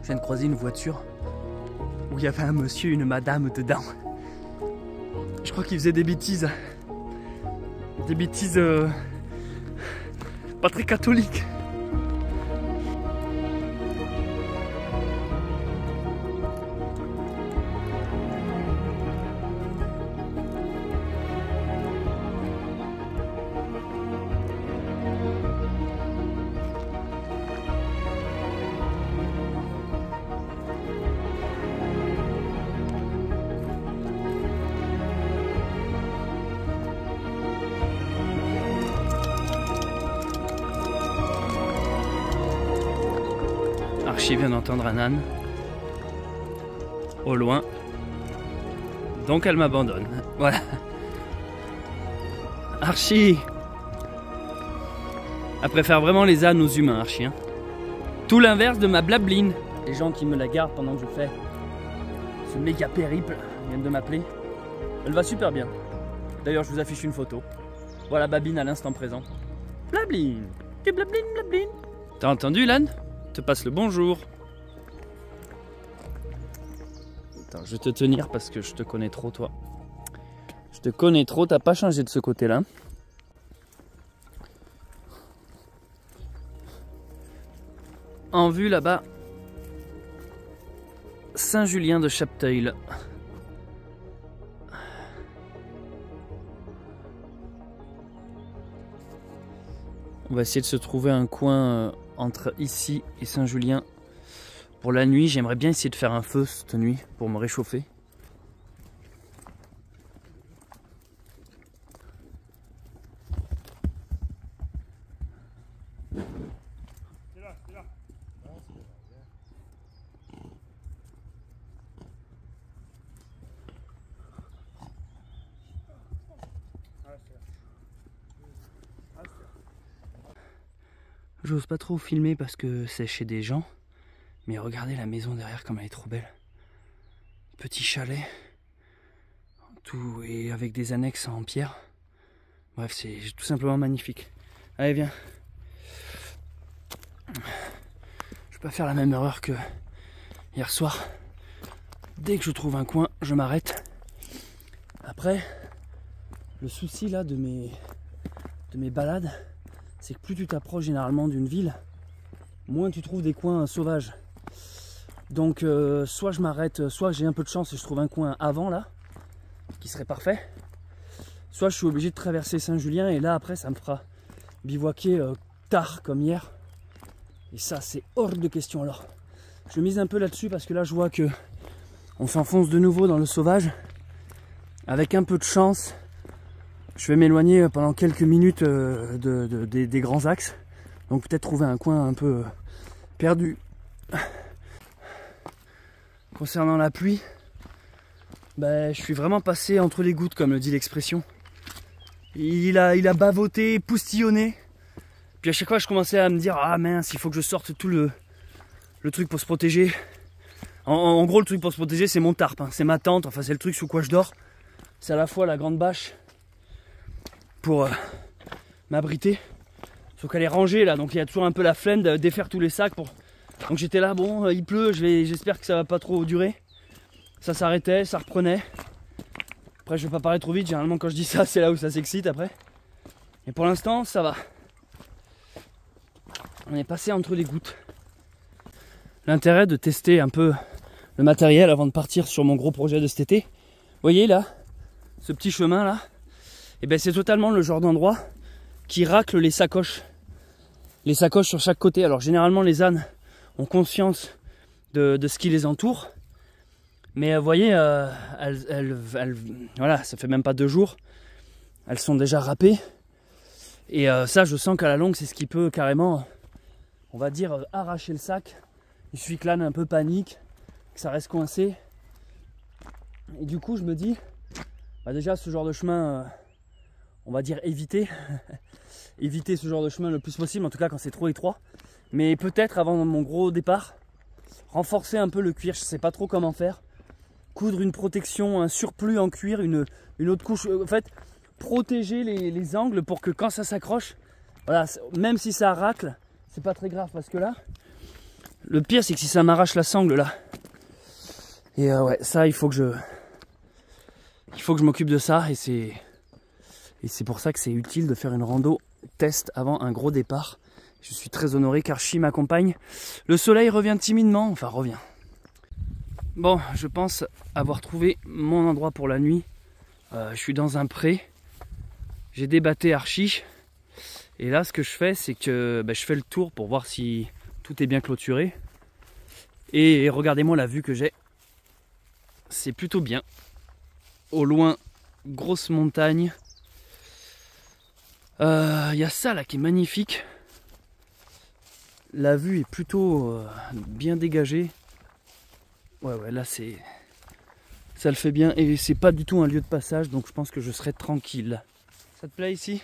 Je viens de croiser une voiture où il y avait un monsieur et une madame dedans. Je crois qu'ils faisaient des bêtises. Des bêtises pas très catholiques. Archie vient d'entendre un âne. Au loin. Donc elle m'abandonne. Voilà. Archie. Elle préfère vraiment les ânes aux humains, Archie. Hein. Tout l'inverse de ma blabline. Les gens qui me la gardent pendant que je fais ce méga périple viennent de m'appeler. Elle va super bien. D'ailleurs, je vous affiche une photo. Voilà Babine à l'instant présent. Blabline. Tu blabline, blabline. T'as entendu, l'âne? Te passe le bonjour. Attends, je vais te tenir parce que je te connais trop, toi. Je te connais trop, t'as pas changé de ce côté-là. En vue là-bas, Saint-Julien de Chapteuil. On va essayer de se trouver un coin entre ici et Saint-Julien. Pour la nuit, j'aimerais bien essayer de faire un feu cette nuit pour me réchauffer. J'ose pas trop filmer parce que c'est chez des gens. Mais regardez la maison derrière comme elle est trop belle. Petit chalet. Tout et avec des annexes en pierre. Bref, c'est tout simplement magnifique. Allez, viens. Je vais pas faire la même erreur que hier soir. Dès que je trouve un coin, je m'arrête. Après, le souci là de mes balades, c'est que plus tu t'approches généralement d'une ville, moins tu trouves des coins sauvages. Donc soit je m'arrête, soit j'ai un peu de chance et je trouve un coin avant là, qui serait parfait. Soit je suis obligé de traverser Saint-Julien et là après ça me fera bivouaquer tard comme hier. Et ça c'est hors de question. Alors je mise un peu là-dessus parce que là je vois que on s'enfonce de nouveau dans le sauvage. Avec un peu de chance, je vais m'éloigner pendant quelques minutes des grands axes. Donc peut-être trouver un coin un peu perdu. Concernant la pluie, je suis vraiment passé entre les gouttes comme le dit l'expression. Il a bavoté, poustillonné. Puis à chaque fois je commençais à me dire ah mince, il faut que je sorte tout le truc pour se protéger. En gros le truc pour se protéger c'est mon tarp, hein. C'est ma tente, enfin c'est le truc sous quoi je dors. C'est à la fois la grande bâche pour m'abriter. Sauf qu'elle est rangée là, donc il y a toujours un peu la flemme de défaire tous les sacs pour... Donc j'étais là, bon, il pleut, j'espère que ça va pas trop durer. Ça s'arrêtait, ça reprenait. Après je vais pas parler trop vite, généralement quand je dis ça c'est là où ça s'excite après. Et pour l'instant ça va. On est passé entre les gouttes. L'intérêt de tester un peu le matériel avant de partir sur mon gros projet de cet été. Vous voyez là, ce petit chemin là, et ben c'est totalement le genre d'endroit qui racle les sacoches. Les sacoches sur chaque côté. Alors généralement les ânes ont conscience de ce qui les entoure. Mais vous voyez, voilà, ça fait même pas 2 jours. Elles sont déjà râpées. Et ça, je sens qu'à la longue, c'est ce qui peut carrément, on va dire, arracher le sac. Il suffit que l'âne un peu panique, que ça reste coincé. Et du coup, je me dis, déjà, ce genre de chemin, on va dire éviter. Éviter ce genre de chemin le plus possible, en tout cas quand c'est trop étroit. Mais peut-être avant mon gros départ, renforcer un peu le cuir, je sais pas trop comment faire. Coudre une protection, un surplus en cuir, une autre couche. En fait, protéger les angles pour que quand ça s'accroche, voilà, même si ça racle, c'est pas très grave parce que là, le pire c'est que si ça m'arrache la sangle là, et ouais, ça il faut que je m'occupe de ça et c'est pour ça que c'est utile de faire une rando test avant un gros départ. Je suis très honoré qu'Archie m'accompagne. Le soleil revient timidement, enfin revient. Bon, je pense avoir trouvé mon endroit pour la nuit. Je suis dans un pré. J'ai débatté Archie. Et là, ce que je fais, c'est que je fais le tour pour voir si tout est bien clôturé. Et regardez-moi la vue que j'ai. C'est plutôt bien. Au loin, grosse montagne. Il y a ça là qui est magnifique. La vue est plutôt bien dégagée. Ouais, là c'est... Ça le fait bien et c'est pas du tout un lieu de passage, donc je pense que je serai tranquille. Ça te plaît ici,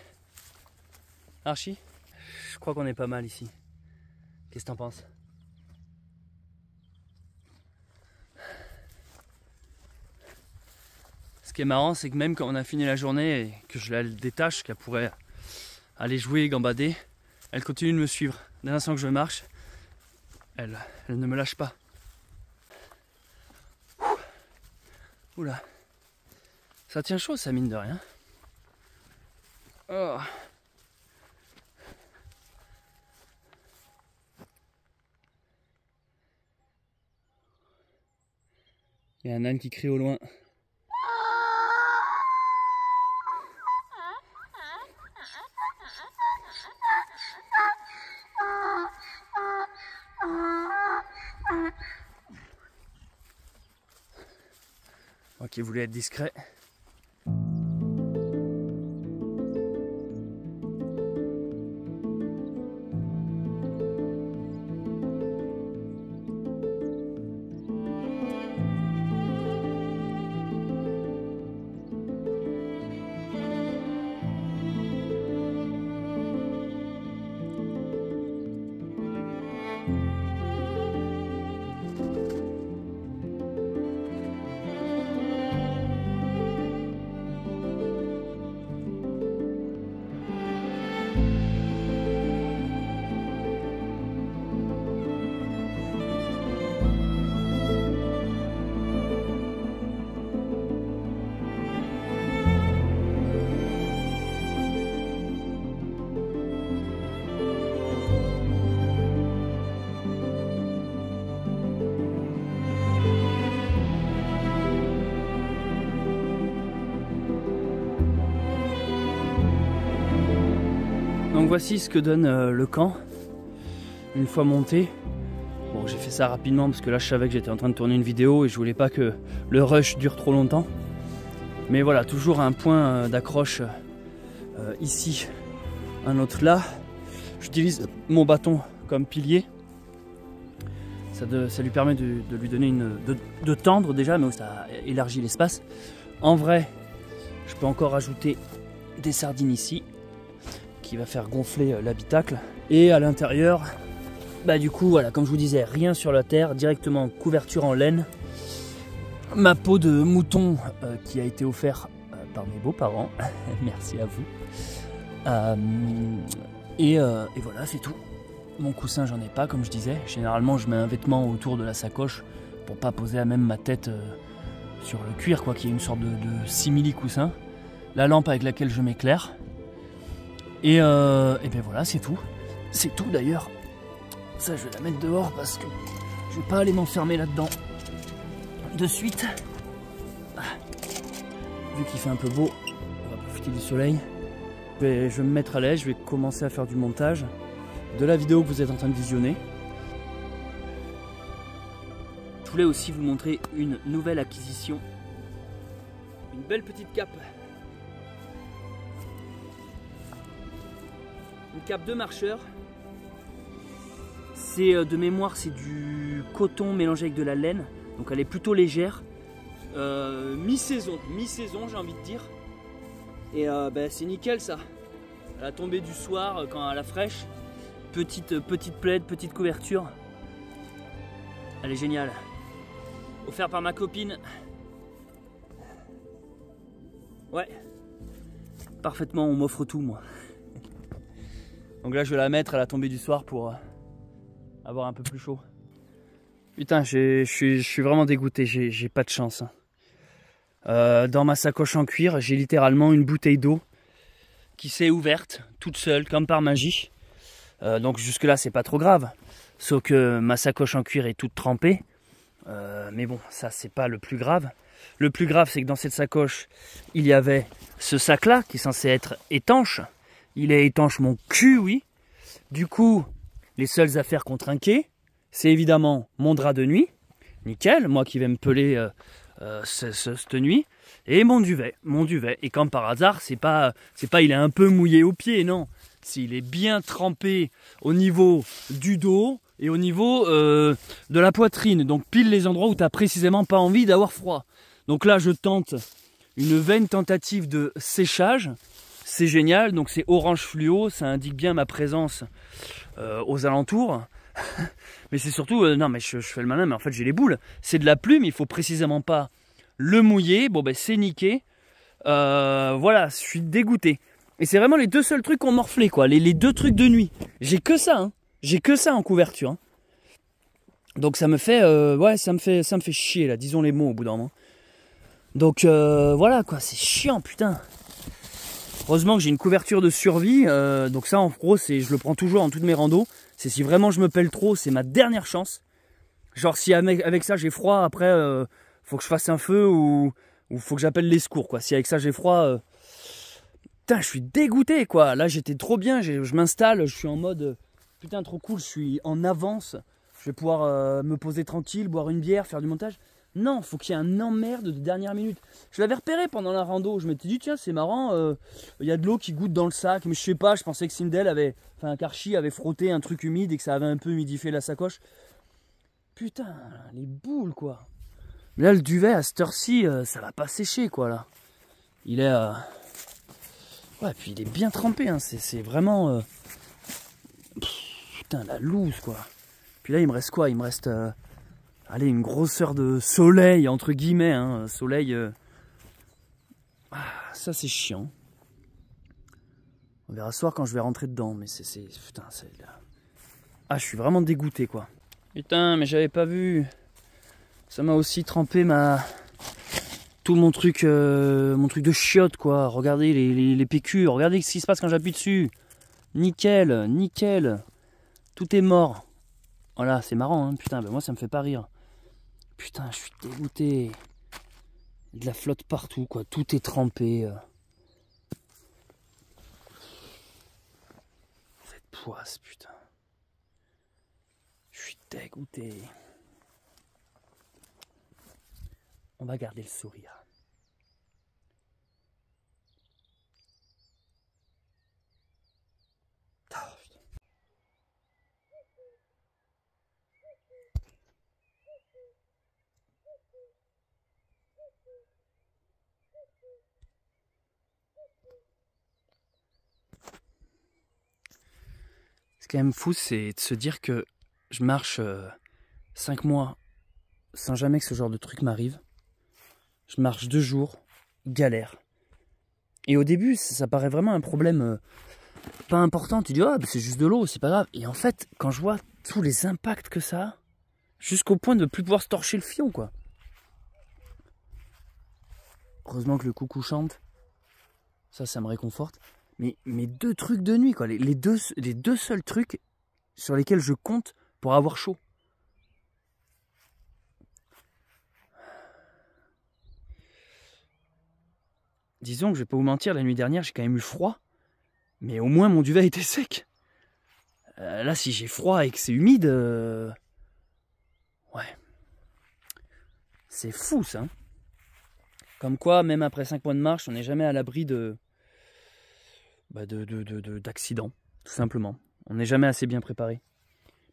Archie? Je crois qu'on est pas mal ici. Qu'est-ce que t'en penses? Ce qui est marrant, c'est que même quand on a fini la journée et que je la détache, qu'elle pourrait aller jouer, gambader, elle continue de me suivre. Dès l'instant que je marche, elle ne me lâche pas. Oula, ça tient chaud, ça, mine de rien. Oh. Il y a un âne qui crie au loin. Moi qui voulais être discret. Donc voici ce que donne le camp une fois monté. Bon, j'ai fait ça rapidement parce que là je savais que j'étais en train de tourner une vidéo et je voulais pas que le rush dure trop longtemps. Mais voilà, toujours un point d'accroche ici, un autre là. J'utilise mon bâton comme pilier. Ça lui permet de lui donner de tendre déjà, mais ça élargit l'espace. En vrai, je peux encore ajouter des sardines ici, qui va faire gonfler l'habitacle. Et à l'intérieur, bah du coup, voilà, comme je vous disais, rien sur la terre, directement couverture en laine. Ma peau de mouton qui a été offerte par mes beaux-parents. Merci à vous. Et voilà, c'est tout. Mon coussin, j'en ai pas, comme je disais. Généralement, je mets un vêtement autour de la sacoche pour pas poser à même ma tête sur le cuir, quoi, qui est une sorte de simili coussin. La lampe avec laquelle je m'éclaire. Et bien voilà, c'est tout. C'est tout d'ailleurs. Ça, je vais la mettre dehors parce que je vais pas aller m'enfermer là-dedans de suite. Vu qu'il fait un peu beau, on va profiter du soleil. Je vais me mettre à l'aise, je vais commencer à faire du montage de la vidéo que vous êtes en train de visionner. Je voulais aussi vous montrer une nouvelle acquisition. Une belle petite cape. Une cape de marcheur. C'est de mémoire, c'est du coton mélangé avec de la laine. Donc elle est plutôt légère. Mi-saison j'ai envie de dire. Et c'est nickel ça. À la tombée du soir, quand à la fraîche. Petite plaide, petite couverture. Elle est géniale. Offert par ma copine. Ouais. Parfaitement, on m'offre tout moi. Donc là je vais la mettre à la tombée du soir pour avoir un peu plus chaud. Putain, je suis vraiment dégoûté, j'ai pas de chance. Dans ma sacoche en cuir, j'ai littéralement une bouteille d'eau qui s'est ouverte toute seule, comme par magie. Donc jusque là c'est pas trop grave, sauf que ma sacoche en cuir est toute trempée, mais bon, ça c'est pas le plus grave. Le plus grave, c'est que dans cette sacoche il y avait ce sac là qui est censé être étanche. Il est étanche mon cul, oui. Du coup, les seules affaires qu'on trinquait, c'est évidemment mon drap de nuit, nickel, moi qui vais me peler cette nuit, et mon duvet. Et comme par hasard, c'est pas il est un peu mouillé aux pieds, non. s'il est bien trempé au niveau du dos et au niveau de la poitrine. Donc pile les endroits où tu n'as précisément pas envie d'avoir froid. Donc là, je tente une vaine tentative de séchage. C'est génial, donc c'est orange fluo, ça indique bien ma présence aux alentours. Mais c'est surtout, non mais je fais le malin, mais en fait j'ai les boules. C'est de la plume, il faut précisément pas le mouiller. Bon ben c'est niqué. Voilà, je suis dégoûté. Et c'est vraiment les deux seuls trucs qu'on morflé, quoi. Les deux trucs de nuit. J'ai que ça, hein. J'ai que ça en couverture. Hein. Donc ça me fait, ouais, ça me fait chier là. Disons les mots au bout d'un moment. Donc voilà quoi, c'est chiant, putain. Heureusement que j'ai une couverture de survie. Donc ça, en gros, je le prends toujours en toutes mes randos. C'est si vraiment je me pèle trop, c'est ma dernière chance. Genre si avec ça j'ai froid, après faut que je fasse un feu ou faut que j'appelle les secours, quoi. Si avec ça j'ai froid, putain, je suis dégoûté, quoi. Là j'étais trop bien, je m'installe, je suis en mode putain trop cool, je suis en avance. Je vais pouvoir me poser tranquille, boire une bière, faire du montage. Non, faut qu'il y ait un emmerde de dernière minute. Je l'avais repéré pendant la rando. Je m'étais dit, tiens, c'est marrant, il y a de l'eau qui goutte dans le sac. Mais je sais pas, je pensais que Sindel Karchi avait frotté un truc humide et que ça avait un peu humidifié la sacoche. Putain, les boules, quoi. Mais là, le duvet, à cette heure-ci, ça va pas sécher, quoi, là. Il est... Ouais, puis il est bien trempé, hein. C'est vraiment... Putain, la loose, quoi. Puis là, il me reste quoi? Il me reste... Allez, une grosseur de soleil, entre guillemets, hein, soleil... ça, c'est chiant. On verra ce soir quand je vais rentrer dedans, mais c'est... Putain, c'est... Ah, je suis vraiment dégoûté, quoi. Putain, mais j'avais pas vu. Ça m'a aussi trempé tout mon truc de chiotte, quoi. Regardez les PQ, regardez ce qui se passe quand j'appuie dessus. Nickel, nickel. Tout est mort. Voilà, c'est marrant, hein. Putain, ben moi, ça me fait pas rire. Putain, je suis dégoûté. De la flotte partout, quoi. Tout est trempé. Cette poisse, putain. Je suis dégoûté. On va garder le sourire. Oh, putain. Ce qui est quand même fou, c'est de se dire que je marche 5 mois sans jamais que ce genre de truc m'arrive. Je marche 2 jours, galère. Et au début, ça paraît vraiment un problème pas important. Tu dis, ah, c'est juste de l'eau, c'est pas grave. Et en fait, quand je vois tous les impacts que ça a, jusqu'au point de ne plus pouvoir se torcher le fion, quoi. Heureusement que le coucou chante. Ça me réconforte. Mais mes 2 trucs de nuit, quoi. Les deux seuls trucs sur lesquels je compte pour avoir chaud. Disons que je vais pas vous mentir, la nuit dernière, j'ai quand même eu froid. Mais au moins, mon duvet était sec. Là, si j'ai froid et que c'est humide... Ouais. C'est fou, ça. Comme quoi, même après 5 mois de marche, on n'est jamais à l'abri d'accidents, tout simplement. On n'est jamais assez bien préparé.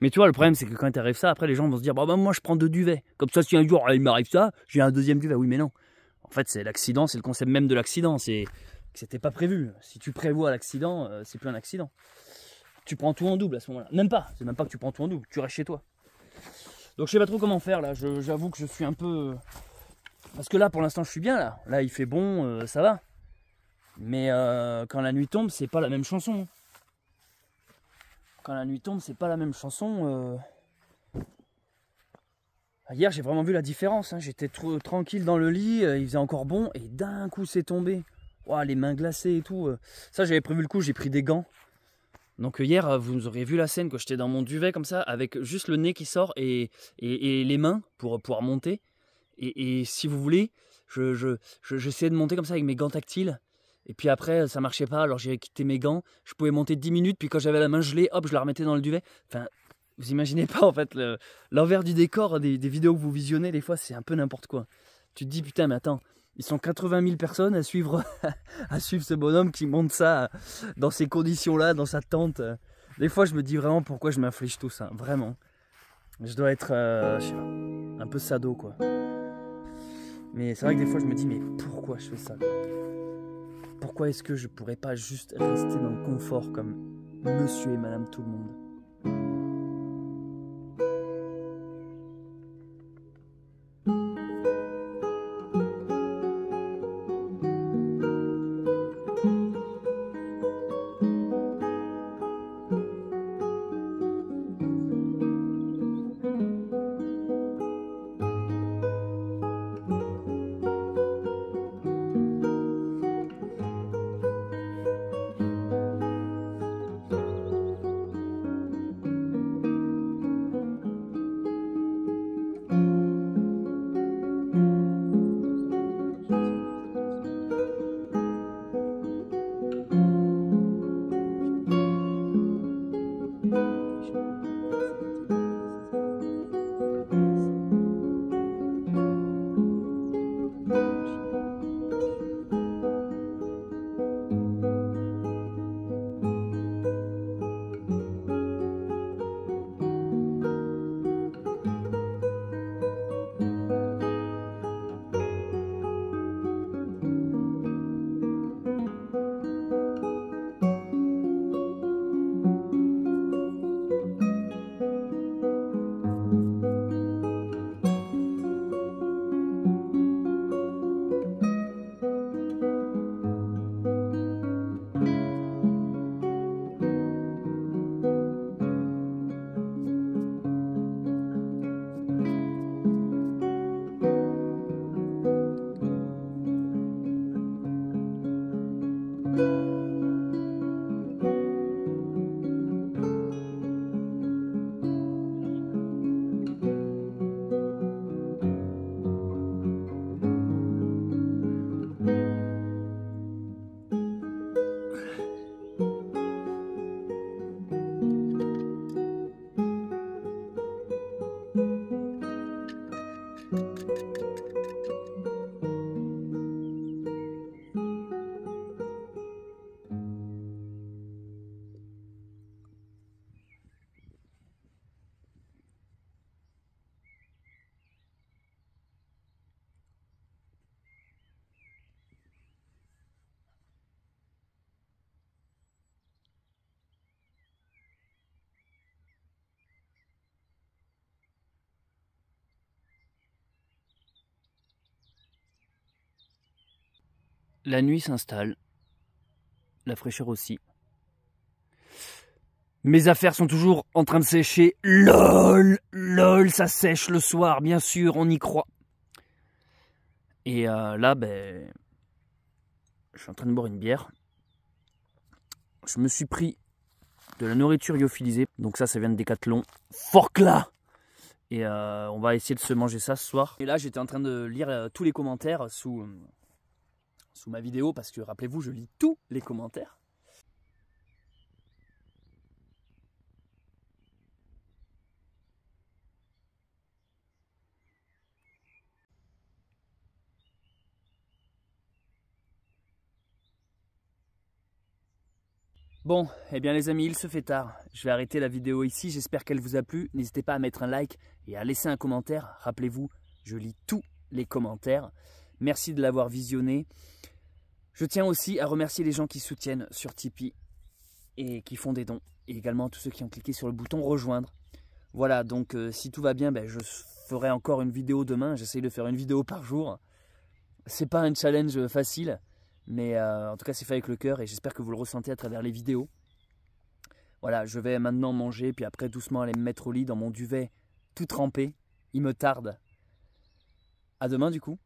Mais tu vois, le problème, c'est que quand t'arrives ça, après, les gens vont se dire, bah, moi, je prends 2 duvets. Comme ça, si un jour, il m'arrive ça, j'ai un 2e duvet. Oui, mais non. En fait, c'est l'accident, c'est le concept même de l'accident. C'est que c'était pas prévu. Si tu prévois l'accident, c'est plus un accident. Tu prends tout en double à ce moment-là. Même pas. C'est même pas que tu prends tout en double. Tu restes chez toi. Donc, je sais pas trop comment faire, là. J'avoue que je suis un peu... Parce que là, pour l'instant, je suis bien, là. Là, il fait bon, ça va. Mais quand la nuit tombe, c'est pas la même chanson. Quand la nuit tombe, c'est pas la même chanson. Hier, j'ai vraiment vu la différence. Hein. J'étais tranquille dans le lit, il faisait encore bon, et d'un coup, c'est tombé. Wow, les mains glacées et tout. Ça, j'avais prévu le coup, j'ai pris des gants. Donc hier, vous auriez vu la scène, quand j'étais dans mon duvet comme ça, avec juste le nez qui sort et les mains pour pouvoir monter. Et si vous voulez, j'essayais de monter comme ça avec mes gants tactiles. Et puis après, ça marchait pas, alors j'ai quitté mes gants. Je pouvais monter 10 minutes, puis quand j'avais la main gelée, hop, je la remettais dans le duvet. Enfin, vous imaginez pas, en fait, l'envers du décor des vidéos que vous visionnez, des fois, c'est un peu n'importe quoi. Tu te dis, putain, mais attends, Ils sont 80 000 personnes à suivre, à suivre ce bonhomme qui monte ça dans ces conditions-là, dans sa tente. Des fois, je me dis vraiment pourquoi je m'inflige tout ça, vraiment. Je dois être je sais pas, un peu sado, quoi. Mais c'est vrai que des fois, je me dis, mais pourquoi je fais ça, quoi? Pourquoi est-ce que je pourrais pas juste rester dans le confort comme monsieur et madame tout le monde? La nuit s'installe, la fraîcheur aussi. Mes affaires sont toujours en train de sécher. LOL, LOL, ça sèche le soir, bien sûr, on y croit. Et là, ben, je suis en train de boire une bière. Je me suis pris de la nourriture lyophilisée. Donc ça vient de Decathlon. Forclaz. Et on va essayer de se manger ça ce soir. Et là, j'étais en train de lire tous les commentaires sous ma vidéo. Parce que, rappelez-vous, je lis tous les commentaires. Bon, eh bien les amis, il se fait tard. Je vais arrêter la vidéo ici, j'espère qu'elle vous a plu. N'hésitez pas à mettre un like et à laisser un commentaire. Rappelez-vous, je lis tous les commentaires. Merci de l'avoir visionné. Je tiens aussi à remercier les gens qui soutiennent sur Tipeee et qui font des dons. Et également tous ceux qui ont cliqué sur le bouton rejoindre. Voilà, donc si tout va bien, ben, je ferai encore une vidéo demain. J'essaye de faire une vidéo par jour. C'est pas un challenge facile. Mais en tout cas, c'est fait avec le cœur et j'espère que vous le ressentez à travers les vidéos. Voilà, je vais maintenant manger, puis après doucement aller me mettre au lit dans mon duvet tout trempé. Il me tarde. À demain du coup.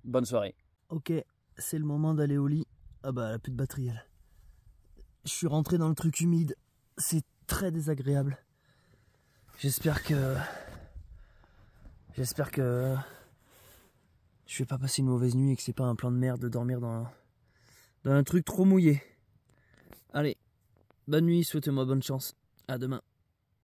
Bonne soirée. Ok, c'est le moment d'aller au lit. Ah bah, elle a plus de batterie, elle. Je suis rentré dans le truc humide. C'est très désagréable. J'espère que je vais pas passer une mauvaise nuit et que c'est pas un plan de merde de dormir dans un truc trop mouillé. Allez, bonne nuit, souhaitez-moi bonne chance. À demain.